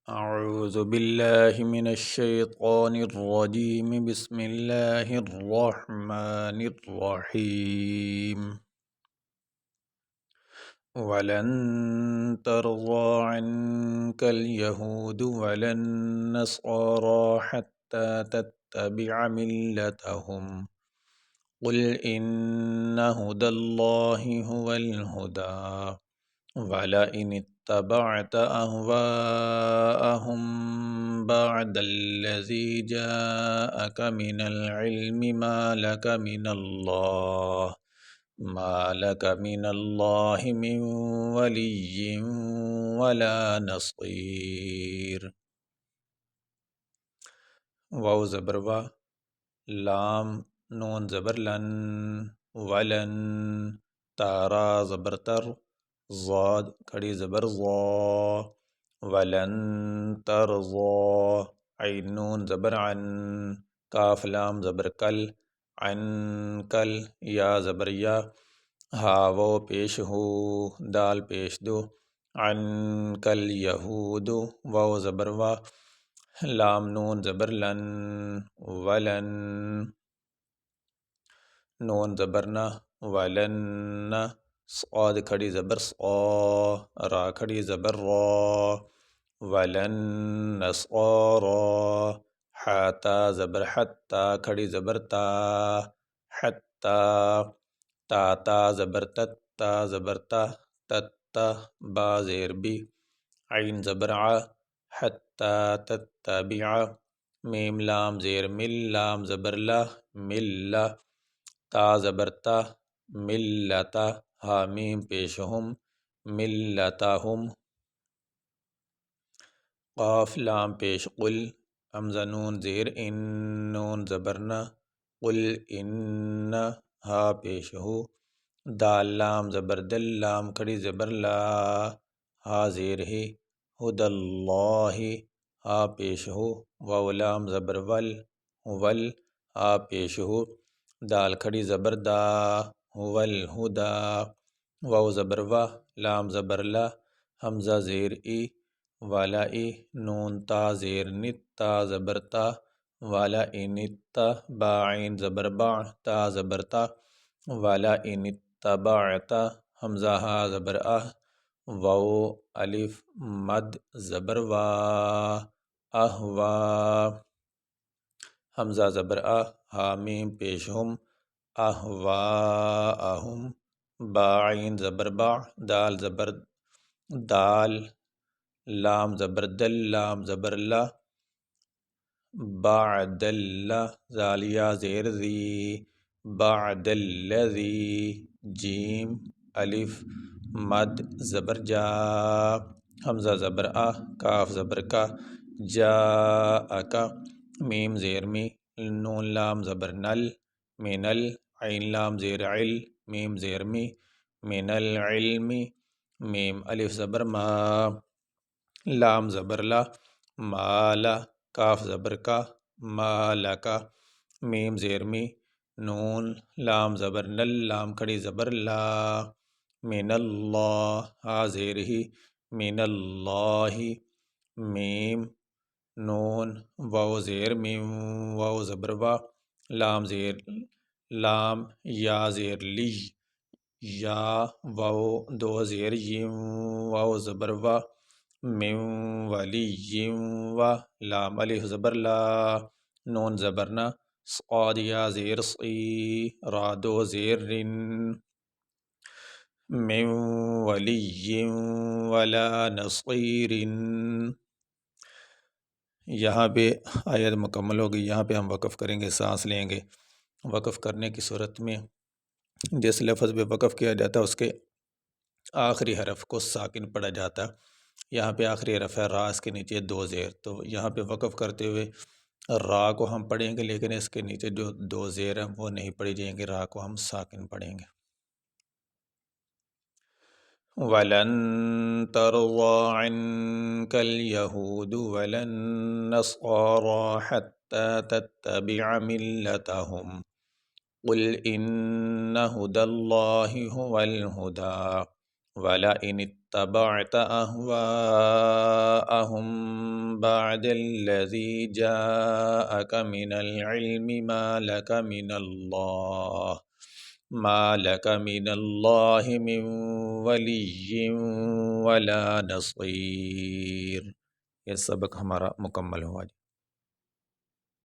أعوذ بالله من الشيطان الرجيم بسم الله الرحمن الرحيم ولن ترضى عنك اليهود ولا النصارى حتى تتبع ملتهم قل إن هدى الله هو الهدى ولئن اتبعت أهواءهم بعد الذي جاءك من العلم ما لك من الله من ولي ولا نصير. واو زبر وا، لام نون زبر لن، ولن تارا زبر تر، ضاد کھڑی زبر ضا، ولن ترضا، عین نون زبر عن، کاف لام زبر کل، عن کل، یا زبر یا، ہا وہ پیش ہو، دال پیش دو، عن کل یہود، واو زبر وا، لام نون زبر لن، ولن نون زبر نہ، ولن، صاد کھڑی زبر صا، را کھڑی زبر را، ولن نصارا، حتا زبر حتا کھڑی زبر تا، حتا، تا تا زبر تت، تا زبر تا، تتا، با زیر بی، عین زبر ع، حتی تتبع، میم لام زیر مل، لام زبر لا، مل، تا زبر تا، ملتا، ہا میم پیش ہم، ملتہم، قاف لام پیش قل، حمزہ نون زیر ان، نون زبر نہ، قل ان، ہا پیش ہو، دال لام زبر دل، لام کھڑی زبر لا، ہا زیر ہے، ہدی اللہ، ہا پیش ہو، واو لام زبر ول، ول، ہا پیش ہو، دال کھڑی زبر دا، هو الہدا، واو زبر وا، لام زبر لا، حمزہ زیر ای، والا ای، نون تا زیر نت، تا زبر تا، والا انتا، با عین زبر با، تا زبر تا، والا انتبعتا، حمزہ ہا زبر اہ، واو الف مد زبر وا، اہوا، حمزہ زبر اہ، ہا میم پیش ہم، اہواءہم، با عین زبر با، دال زبر دال، لام زبر دل، لام زبر لا، بعد اللہ، زال یا زیر ذی، بعد الذی، جیم الف مد زبر جا، حمزہ زبر آ، کاف زبر کا، جاءکا، میم زیر می، نون لام زبر نل، من عین لام زیر عل، میم زیر می، من العلم، میم الف زبر ما، لام زبر لا، مالا، کاف زبر کا، مالکا، میم زیر می، نون لام زبر نل، لام کھڑی زبر لا، من اللہ، ہا زیر ہی، من اللہ، میم نون واو زیر میم، واو زبر وا، لام زیر لام، یا زیر لی، یا، واو دو زیر یم، واو زبر وا، من ولی و، لام الف زبر لا، نون زبر نا، صاد یا زیر صی، را دو زیر رن، من ولی ولا نصیر. یہاں پہ آیت مکمل ہوگی، یہاں پہ ہم وقف کریں گے، سانس لیں گے. وقف کرنے کی صورت میں جس لفظ پہ وقف کیا جاتا ہے اس کے آخری حرف کو ساکن پڑھا جاتا ہے. یہاں پہ آخری حرف ہے را، اس کے نیچے دو زیر، تو یہاں پہ وقف کرتے ہوئے را کو ہم پڑھیں گے، لیکن اس کے نیچے جو دو زیر ہیں وہ نہیں پڑھی جائیں گے، را کو ہم ساکن پڑھیں گے. وَلَن تَرْضَىٰ عَنكَ الْيَهُودُ وَلَا النَّصَارَىٰ حَتَّىٰ تَتَّبِعَ مِلَّتَهُمْ قُلْ إِنَّ هُدَى اللَّهِ هُوَ الْهُدَىٰ وَلَئِنِ اتَّبَعْتَ أَهْوَاءَهُمْ بَعْدَ الَّذِي جَاءَكَ مِنَ الْعِلْمِ مَا لَكَ مِنَ اللَّهِ مِنْ وَلِيٍّ وَلَا نَصِيرٍ۔ یہ سبق ہمارا مکمل ہوا۔